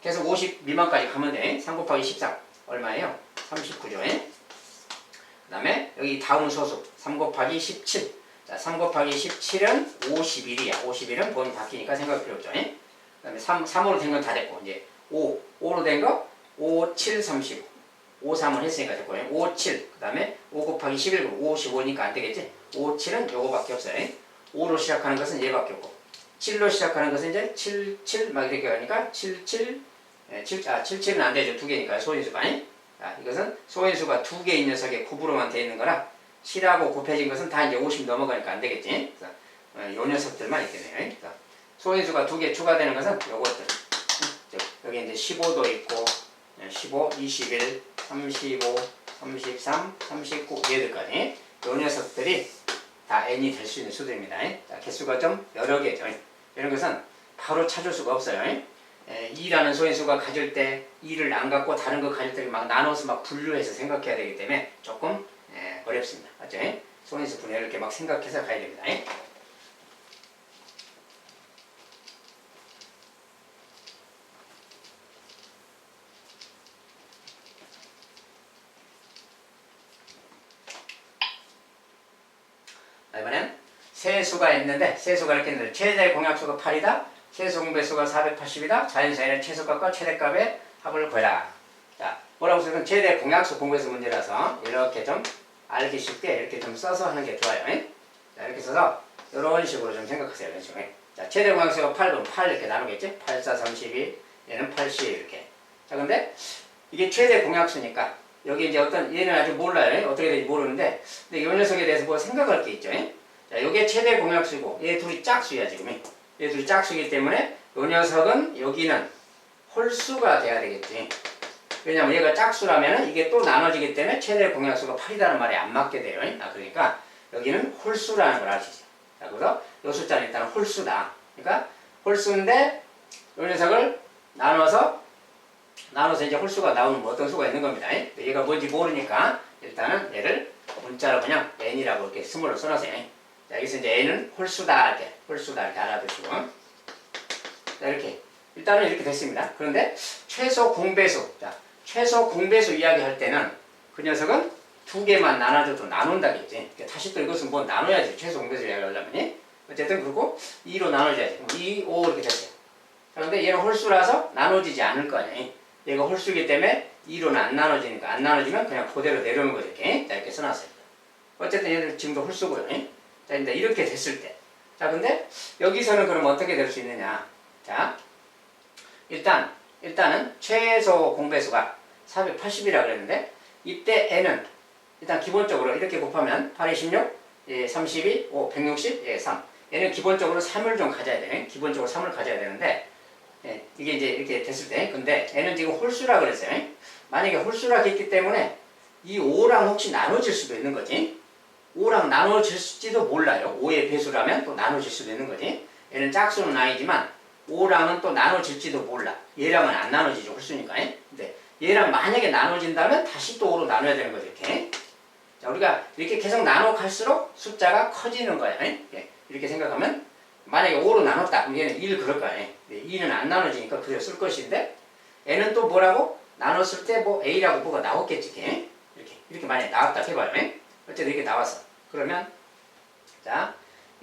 계속 50 미만까지 가면 돼. 3 곱하기 13 얼마예요? 39죠. 그 다음에 여기 다음 소수 3 곱하기 17. 자, 3 곱하기 17은 51이야. 51은 번 바뀌니까 생각할 필요 없죠. 그 다음에 3으로 된 건 다 됐고, 이제 5로 된 거 5, 7, 35. 5, 3을 했으니까 됐고, 5, 7. 그 다음에 5 곱하기 11, 55니까 안 되겠지? 5, 7은 요거밖에 없어요. 5로 시작하는 것은 얘밖에 없고, 7로 시작하는 것은 이제 7, 7, 막 이렇게 가니까 7, 7, 7은 안 되죠. 두 개니까, 소인수가. 자, 이것은 소인수가 두 개인 녀석의 곱으로만 되어 있는 거라, 7하고 곱해진 것은 다 이제 50 넘어가니까 안 되겠지. 그래서 요 녀석들만 있겠네요. 소인수가 두 개 추가되는 것은 요것들. 여기 이제 15도 있고, 15, 21, 35, 33, 39, 얘들까지. 요 녀석들이 다 n이 될 수 있는 수들입니다. 자, 개수가 좀 여러 개죠. 이런 것은 바로 찾을 수가 없어요. 2라는 소인수가 가질 때 2를 안 갖고 다른 거 가질 때 막 나눠서 막 분류해서 생각해야 되기 때문에 조금 어렵습니다. 맞죠? 소인수 분해 이렇게 막 생각해서 가야 됩니다. 이번엔 세수가 있는데, 세수가 이렇게 있는데 최대 공약수가 8이다. 최소 공배수가 480이다. 자연수에는 최소값과 최대값의 합을 구해라. 자, 뭐라고 쓰면 최대 공약수 공배수 문제라서 이렇게 좀 알기 쉽게 이렇게 좀 써서 하는 게 좋아요. 자, 이렇게 써서 이런 식으로 좀 생각하세요. 이런 식으로. 자, 최대 공약수가 8분 8 이렇게 나누겠지? 8, 4, 32, 얘는 80 이렇게. 자, 근데 이게 최대 공약수니까 여기 이제 어떤 얘는 아직 몰라요. 어떻게 될지 모르는데, 근데 이 녀석에 대해서 뭐 생각할 게 있죠. 자, 요게 최대 공약수고 얘 둘이 짝수야 지금. 얘 둘이 짝수이기 때문에 요 녀석은 여기는 홀수가 돼야 되겠지. 왜냐면 얘가 짝수라면은 이게 또 나눠지기 때문에 최대 공약수가 8이라는 말이 안 맞게 돼요. 그러니까 여기는 홀수라는 걸 아시죠. 자, 그래서 요 숫자는 일단 홀수다. 그러니까 홀수인데 요 녀석을 나눠서 이제 홀수가 나오는 뭐 어떤 수가 있는 겁니다. 얘가 뭔지 모르니까 일단은 얘를 문자로 그냥 n이라고 이렇게 스몰로 써놨어요. 자, 여기서 이제 n은 홀수다 이렇게 알아두시고. 자, 이렇게 일단은 이렇게 됐습니다. 그런데 최소 공배수, 자, 최소 공배수 이야기할 때는 그 녀석은 두 개만 나눠줘도 나눈다겠지. 다시 또 이것은 뭐 나눠야지. 최소 공배수 이야기하려면. 어쨌든 그리고 2로 나눠줘야지. 2, 5 이렇게 됐어요. 그런데 얘는 홀수라서 나눠지지 않을 거 아니에요. 얘가 홀수이기 때문에 2로는 안 나눠지니까 안 나눠지면 그냥 그대로 내려오는 거죠. 이렇게. 자, 이렇게 써놨어요. 어쨌든 얘는 지금도 홀수고요. 자, 근데 이렇게 됐을 때. 자, 근데 여기서는 그럼 어떻게 될 수 있느냐. 자, 일단은 최소 공배수가 480이라고 그랬는데 이때 n은 일단 기본적으로 이렇게 곱하면 8, 26, 32, 5, 160, 3. 얘는 기본적으로 3을 좀 가져야 돼. 기본적으로 3을 가져야 되는데 이게 이제 이렇게 됐을 때 근데 얘는 지금 홀수라 그랬어요. 만약에 홀수라 했기 때문에 이 5랑 혹시 나눠질 수도 있는 거지. 5랑 나눠질지도 몰라요. 5의 배수라면 또 나눠질 수도 있는 거지. 얘는 짝수는 아니지만 5랑은 또 나눠질지도 몰라. 얘랑은 안 나눠지죠. 홀수니까. 근데 얘랑 만약에 나눠진다면 다시 또 5로 나눠야 되는 거죠. 이렇게. 자, 우리가 이렇게 계속 나눠 갈수록 숫자가 커지는 거야. 이렇게 생각하면 만약에 5로 나눴다. 그럼 얘는 1 그럴 거야. 2는 안 나눠지니까 그대로 쓸 것인데 얘는 또 뭐라고? 나눴을 때 뭐 A라고 뭐가 나왔겠지. 이렇게 만약에 나왔다 해봐요. 어쨌든 이렇게 나왔어. 그러면 자,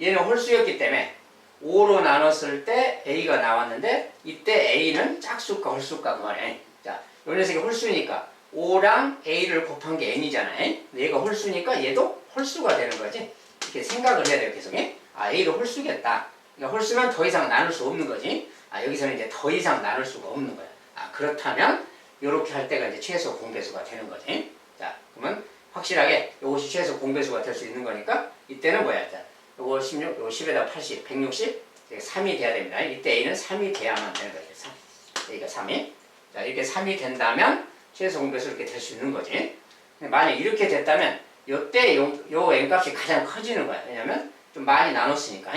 얘는 홀수였기 때문에 5로 나눴을 때 A가 나왔는데 이때 A는 짝수일까 홀수일까 그 말이야. 자, 요 녀석이 홀수니까 5랑 A를 곱한 게 N이잖아요. 얘가 홀수니까 얘도 홀수가 되는 거지. 이렇게 생각을 해야 돼요. 계속. 아, A도 홀수겠다. 그러니까 홀수면 더 이상 나눌 수 없는 거지. 아, 여기서는 이제 더 이상 나눌 수가 없는 거야. 아, 그렇다면 이렇게 할 때가 이제 최소 공배수가 되는 거지. 자, 그러면 확실하게 이것이 최소 공배수가 될 수 있는 거니까 이때는 뭐야? 자, 요거 16, 요거 10에다 80, 160, 3이 돼야 됩니다. 이때 A는 3이 돼야만 되는 거죠. 3. A가 3이. 자, 이렇게 3이 된다면 최소 공배수 이렇게 될 수 있는 거지. 만약 이렇게 됐다면 요때 요 n값이 가장 커지는 거야. 왜냐면 좀 많이 나눴으니까.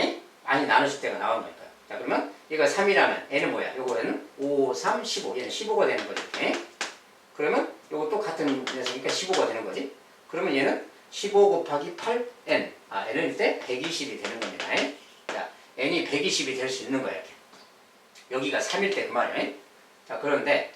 많이 나눴을 때가 나오는 거니까. 자, 그러면 얘가 3이라면 n은 뭐야? 요거는 5, 3, 15. 얘는 15가 되는 거지. 그러면 요거 또 같은 녀석이니까 15가 되는 거지. 그러면 얘는 15 곱하기 8n. 아, n은 이때 120이 되는 겁니다. 자, n이 120이 될 수 있는 거야. 이렇게. 여기가 3일 때 그 말이야. 자, 그런데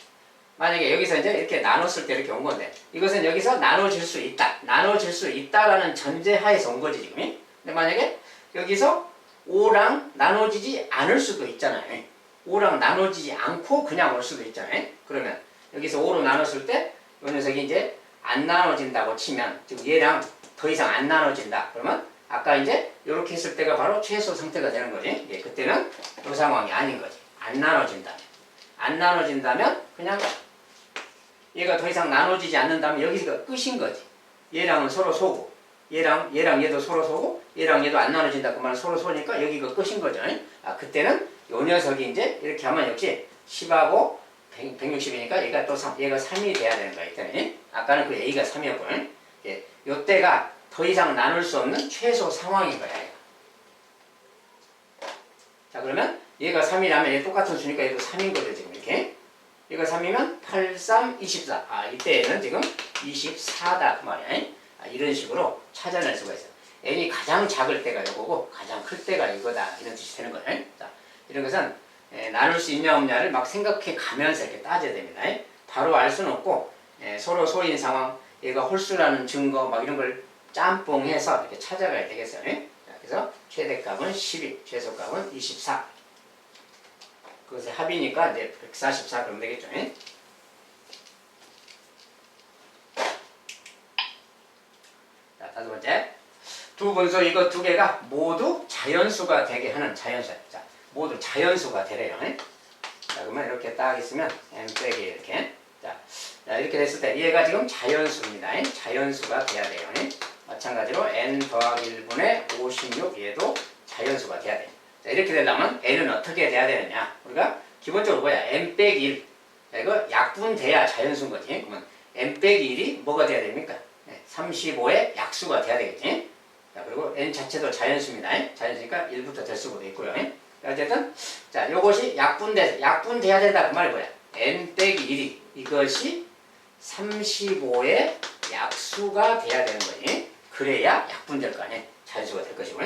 만약에 여기서 이제 이렇게 나눴을 때 이렇게 온 건데 이것은 여기서 나눠질 수 있다. 나눠질 수 있다라는 전제 하에서 온 거지 지금. 근데 만약에 여기서 5랑 나눠지지 않을 수도 있잖아요. 5랑 나눠지지 않고 그냥 올 수도 있잖아요. 그러면 여기서 5로 나눴을 때 이 녀석이 이제 안 나눠진다고 치면 지금 얘랑 더 이상 안 나눠진다. 그러면 아까 이제 이렇게 했을 때가 바로 최소 상태가 되는 거지. 예, 그때는 이 상황이 아닌 거지. 안 나눠진다면. 안 나눠진다면 그냥 얘가 더 이상 나눠지지 않는다면 여기가 끝인 거지. 얘랑은 서로 소고 얘랑 얘도 서로 소고 얘랑 얘도 안 나눠진다. 그 말은 서로 소니까 여기가 끝인 거죠. 아, 그때는 요 녀석이 이제 이렇게 하면 역시 10하고 160이니까 얘가 또 3, 얘가 3이 돼야 되는 거야. 일단 아까는 그 A가 3이었거든. 예, 요때가 더 이상 나눌 수 없는 최소 상황인 거야. 얘가. 자, 그러면 얘가 3이라면 얘 똑같은 수니까 얘도 3인 거죠. 지금 이렇게. 얘가 3이면 8, 3, 24. 아, 이때는 지금 24다. 그 말이야. 아, 이런 식으로 찾아낼 수가 있어요. n이 가장 작을 때가 이거고 가장 클 때가 이거다. 이런 뜻이 되는 거예요. 자, 이런 것은 나눌 수 있냐 없냐를 막 생각해 가면서 이렇게 따져야 됩니다. 바로 알 수는 없고 서로 소인 상황, 얘가 홀수라는 증거 막 이런 걸 짬뽕해서 이렇게 찾아가야 되겠어요. 자, 그래서 최대값은 12, 최소값은 24. 그것의 합이니까 이제 144 그러면 되겠죠. 자, 다섯 번째. 두 분수 이거 두 개가 모두 자연수가 되게 하는 자연수야. 자, 모두 자연수가 되래요. 자, 그러면 이렇게 딱 있으면 n 빼기 이렇게. 자, 이렇게 됐을 때 얘가 지금 자연수입니다. 자연수가 돼야 돼요. 마찬가지로 n 더하기 1분의 56 얘도 자연수가 돼야 돼. 자, 이렇게 되려면 n은 어떻게 돼야 되느냐? 우리가 기본적으로 뭐야? n 빼기 1. 이거 약분돼야 자연수인 거지. 그러면 n 빼기 1이 뭐가 돼야 됩니까? 35의 약수가 돼야 되겠지. 자, 그리고 n 자체도 자연수입니다. 자연수니까 1부터 될 수도 있고요. 어쨌든 자, 요것이 약분돼야 된다 그 말이 뭐야? n 빼기 1이 이것이 35의 약수가 돼야 되는 거지. 그래야 약분될 거 아니야. 자연수가 될 것이고.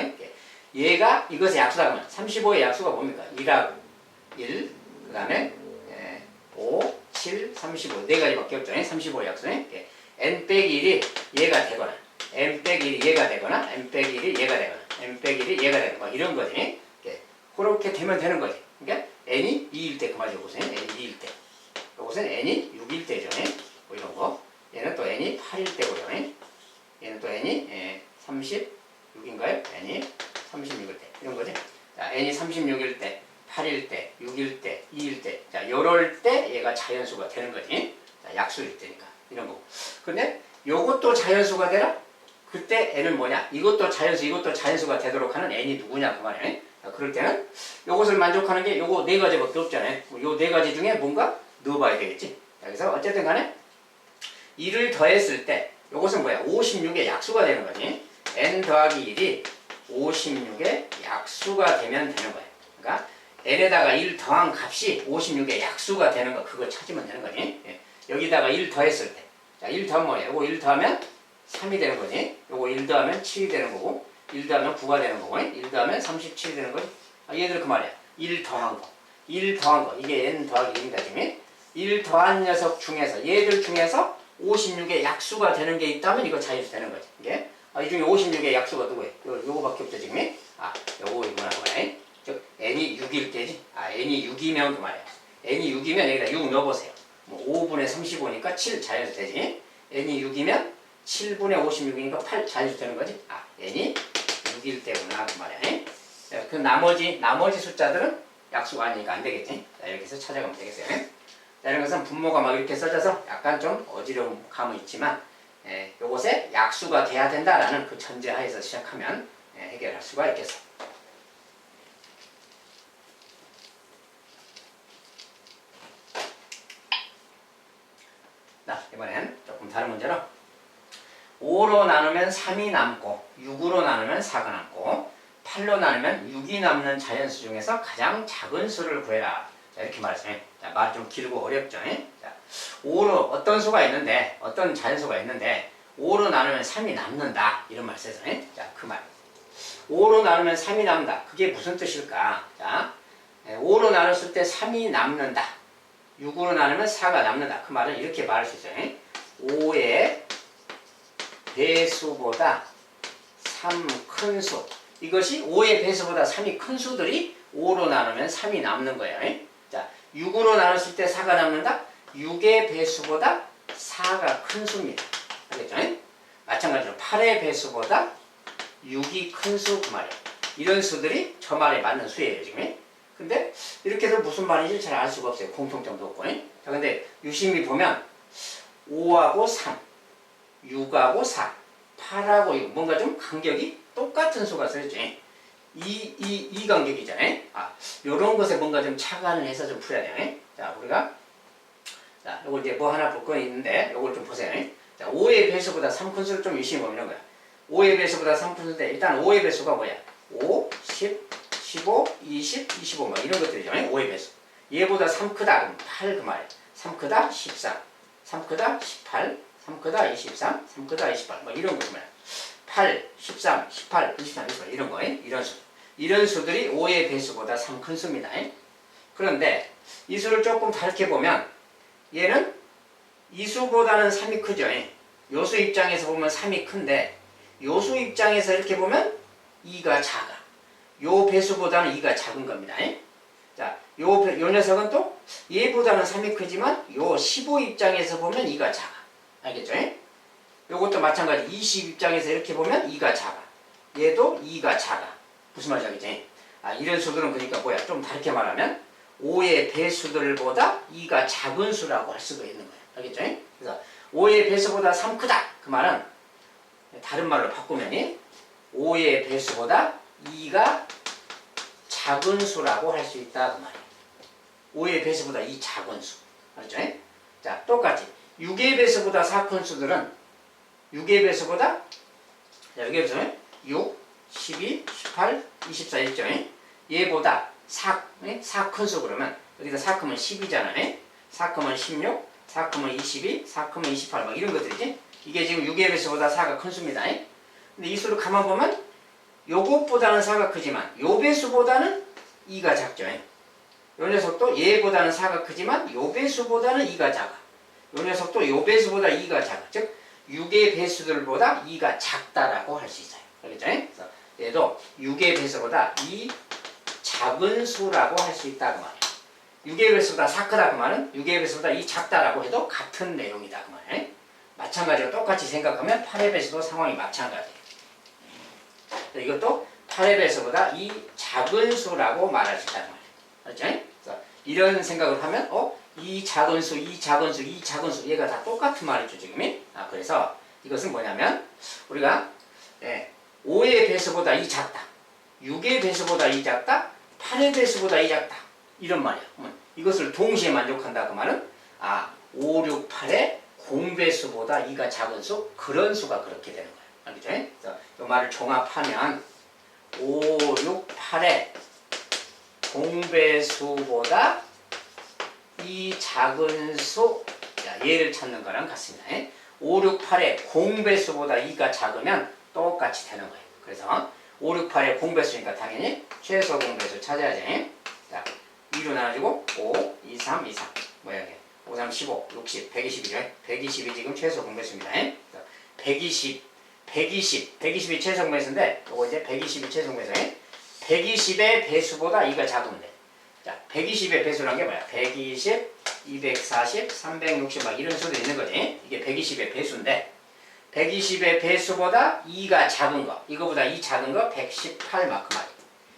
얘가 이것의 약수다 그러면 35의 약수가 뭡니까? 1하고 1, 그 다음에 5, 7, 35 네 가지밖에 없죠. 35의 약수. n 빼기 1이 얘가 되거나 n 빼기 1이 얘가 되거나 n 빼기 1이 얘가 되거나 n 빼기 1이 얘가 되거나 뭐 이런 거지. 그렇게 되면 되는 거지. 그러니까 n이 2일 때 그 말이죠. 보세요. n이 2일 때. 이것은 n이 6일 때죠. 뭐 이런 거. 얘는 또 n이 8일 때고요. 얘는 또 n이 36인가요? n이 36일 때. 이런 거지. 자, n이 36일 때, 8일 때, 6일 때, 2일 때. 자, 요럴 때 얘가 자연수가 되는 거지. 자, 약수일 때니까. 이런 거. 근데 요것도 자연수가 되라? 그때 n은 뭐냐? 이것도 자연수가 되도록 하는 n이 누구냐? 그 말이야. 자, 그럴 때는 요것을 만족하는 게 요거 네 가지밖에 없잖아요. 요 네 가지 중에 뭔가 넣어봐야 되겠지. 자, 그래서 어쨌든 간에 1을 더했을 때 요것은 뭐야? 56의 약수가 되는 거지. n 더하기 1이 56의 약수가 되면 되는 거야. 그러니까 n에다가 1 더한 값이 56의 약수가 되는 거 그거 찾으면 되는 거지. 여기다가 1 더했을 때 자, 1 더하면 뭐야? 요거 1 더하면 3이 되는 거지. 요거 1 더하면 7이 되는 거고 1 더하면 9가 되는 거고 1 더하면 37이 되는 거지. 얘들 그 말이야. 1 더한 거. 1 더한 거. 이게 n 더하기 1입니다. 지금 1 더한 녀석 중에서 얘들 중에서 56의 약수가 되는 게 있다면 이거 자연수 되는 거지. 이게 이 중에 56의 약수가 누구예요? 요거밖에 없죠 지금. 요거이구나 그 말이야. 즉 n이 6일 때지. n이 6이면 그 말이야. n이 6이면 여기다 6 넣어보세요. 뭐 5분의 35니까 7 자연수 되지. n이 6이면 7분의 56이니까 8 자연수 되는 거지. n이 6일 때구나 그 말이야. 그 나머지 숫자들은 약수가 아니니까 안 되겠지. 자, 이렇게 해서 찾아가면 되겠어요. 자, 이런 것은 분모가 막 이렇게 써져서 약간 좀 어지러운 감은 있지만 요것에 약수가 돼야 된다라는 그 전제하에서 시작하면 해결할 수가 있겠어. 자, 이번엔 조금 다른 문제로 5로 나누면 3이 남고 6으로 나누면 4가 남고 8로 나누면 6이 남는 자연수 중에서 가장 작은 수를 구해라. 자, 이렇게 말했어요. 자, 말 좀 길고 어렵죠. 자, 5로 어떤 수가 있는데 어떤 자연수가 있는데 5로 나누면 3이 남는다. 이런 말 써서 자, 그 말. 5로 나누면 3이 남는다. 그게 무슨 뜻일까? 자, 5로 나눴을 때 3이 남는다. 6으로 나누면 4가 남는다. 그 말은 이렇게 말할 수 있어요. 5의 배수보다 3 큰 수. 이것이 5의 배수보다 3이 큰 수들이 5로 나누면 3이 남는 거예요. 자, 6으로 나눴을 때 4가 남는다. 6의 배수보다 4가 큰 수입니다. 알겠죠? 마찬가지로 8의 배수보다 6이 큰 수 그 말이에요. 이런 수들이 저 말에 맞는 수예요, 지금. 근데 이렇게 해서 무슨 말인지 잘 알 수가 없어요. 공통점도 없고. 자, 근데 유심히 보면 5하고 3, 6하고 4, 8하고 이거 뭔가 좀 간격이 똑같은 수가 써있죠. 이 간격이잖아요. 요런 것에 뭔가 좀 착안을 해서 좀 풀어야 돼요. 자, 우리가 자, 요걸 이제 뭐 하나 볼 건 있는데 요걸 좀 보세요. 자, 5의 배수보다 3 큰 수를 좀 유심히 보면 이런 거야. 5의 배수보다 3 큰 수인데 일단 5의 배수가 뭐야? 5, 10, 15, 20, 25 막 이런 것들이죠. 5의 배수. 얘보다 3 크다 그럼 8 그 말이야. 3 크다 13, 3 크다 18, 3 크다 23, 3 크다 28 뭐 이런 거 말이야. 8, 13, 18, 23, 28 이런 거 이런 수. 이런 수들이 5의 배수보다 3 큰 수입니다. 그런데 이 수를 조금 다르게 보면 얘는 이 수보다는 3이 크죠. 요수 입장에서 보면 3이 큰데 요수 입장에서 이렇게 보면 2가 작아. 요 배수보다는 2가 작은 겁니다. 자, 요 녀석은 또 얘보다는 3이 크지만 요 15 입장에서 보면 2가 작아. 알겠죠? 요것도 마찬가지 20 입장에서 이렇게 보면 2가 작아. 얘도 2가 작아. 무슨 말인지 알겠지? 이런 수들은 그러니까 뭐야? 좀 다르게 말하면 5의 배수들보다 2가 작은 수라고 할 수가 있는 거야. 알겠죠? 그래서 5의 배수보다 3 크다. 그 말은 다른 말로 바꾸면 5의 배수보다 2가 작은 수라고 할 수 있다 그 말이에요. 5의 배수보다 2 작은 수. 알았죠? 자, 똑같이 6의 배수보다 4 큰 수들은 6의 배수보다 자, 여기 보시면 6, 12, 18, 24 있죠? 얘보다 4 큰 수 그러면 여기다 4 크면 10이잖아요. 4 크면 16, 4 크면 22, 4 크면 28 막 이런 것들이지. 이게 지금 6의 배수보다 4가 큰 수입니다. 근데 이 수를 가만 보면 요것보다는 4가 크지만 요 배수보다는 2가 작죠. 요 녀석도 얘보다는 4가 크지만 요 배수보다는 2가 작아. 요 녀석도 요 배수보다 2가 작아. 즉 6의 배수들보다 2가 작다라고 할 수 있어요. 알겠죠? 그래서 얘도 6의 배수보다 2 작은 수라고 할 수 있다 그 말이에요. 6의 배수보다 4 크다 그 말은 6의 배수보다 2 작다라고 해도 같은 내용이다 그 말이에요. 마찬가지로 똑같이 생각하면 8의 배수도 상황이 마찬가지예요. 이것도 8의 배수보다 2 작은 수라고 말할 수 있다는 말이에요. 알죠? 그래서 이런 생각을 하면 이 작은 수, 이 작은 수, 이 작은 수 얘가 다 똑같은 말이죠 지금이. 그래서 이것은 뭐냐면 우리가 5의 배수보다 2 작다, 6의 배수보다 2 작다, 8의 배수보다 2 작다 이런 말이야. 이것을 동시에 만족한다 그 말은 5, 6, 8의 공배수보다 2가 작은 수 그런 수가 그렇게 되는 거예요. 알겠죠? 그래서 이 말을 종합하면 5, 6, 8의 공배수보다 이 작은 수 얘를 찾는 거랑 같습니다. 5, 6, 8의 공배수보다 2가 작으면 똑같이 되는 거예요. 그래서 5, 6, 8의 공배수니까 당연히 최소 공배수 찾아야지. 자, 2로 나눠주고 5, 2, 3, 2, 3 뭐야 이게 5, 3, 15, 60, 120이죠. 120이 지금 최소 공배수입니다. 120이 최소 공배수인데 요거 이제 120이 최소 공배수. 120의 배수보다 2가 작으면 돼. 자, 120의 배수란 게 뭐야? 120, 240, 360 막 이런 수도 있는 거지. 이게 120의 배수인데 120의 배수보다 2가 작은 거, 이거보다 2 작은 거 118 막 그 말이야.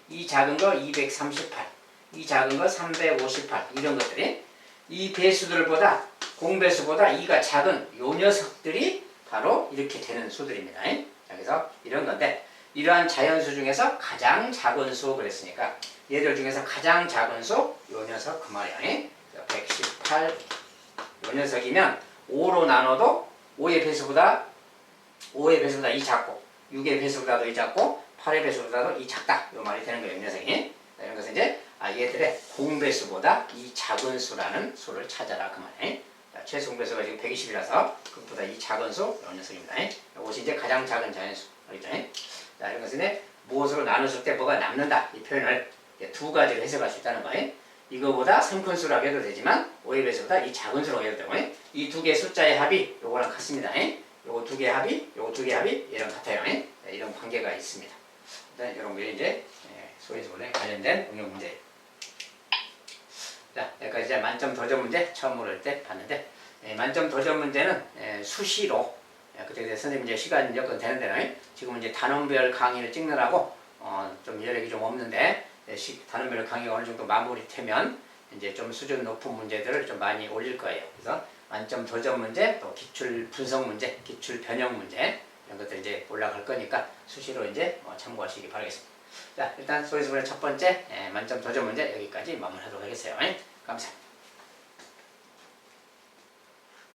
2 작은 거 238, 2 작은 거 358 이런 것들이 이 배수들보다 공배수보다 2가 작은 요 녀석들이 바로 이렇게 되는 수들입니다. 자, 그래서 이런 건데 이러한 자연수 중에서 가장 작은 수 그랬으니까 얘들 중에서 가장 작은 수 요 녀석 그 말이야. 118 요 녀석이면 5로 나눠도 5의 배수보다 2 작고 6의 배수보다도 2 작고 8의 배수보다도 2 작다 요 말이 되는 거예요. 이 녀석이. 이런 것은 이제 얘들의 공배수보다 2 작은 수라는 수를 찾아라 그 말이에요. 최소 공배수가 지금 120이라서 그것보다 2 작은 수 요 녀석입니다. 이것이 이제 가장 작은 자연수. 알겠죠? 자, 이런 것은 이제 무엇으로 나눴을 때 뭐가 남는다 이 표현을 두 가지로 해석할 수 있다는 거예요. 이거보다 3큰 수라고 해도 되지만 5의 배수보다 이 작은 수라고 해도 되고 이 두 개 숫자의 합이 요거랑 같습니다. 요거 두 개의 합이 요거 두 개의 합이 얘랑 같아요. 이런 관계가 있습니다. 일단 이런 게 이제 소위수분에 관련된 응용 문제. 자, 여기까지 이제 만점 도전 문제 처음으로 할 때 봤는데 만점 도전 문제는 수시로 그때 선생님 이제 시간 여건 되는 데는 지금 이제 단원별 강의를 찍느라고 좀 여력이 좀 없는데 단원별 강의가 어느 정도 마무리되면 이제 좀 수준 높은 문제들을 좀 많이 올릴 거예요. 그래서 만점 도전 문제, 또 기출 분석 문제, 기출 변형 문제 이런 것들 이제 올라갈 거니까 수시로 이제 참고하시기 바라겠습니다. 자, 일단 소위수분의 첫 번째 만점 도전 문제 여기까지 마무리하도록 하겠어요. 감사합니다.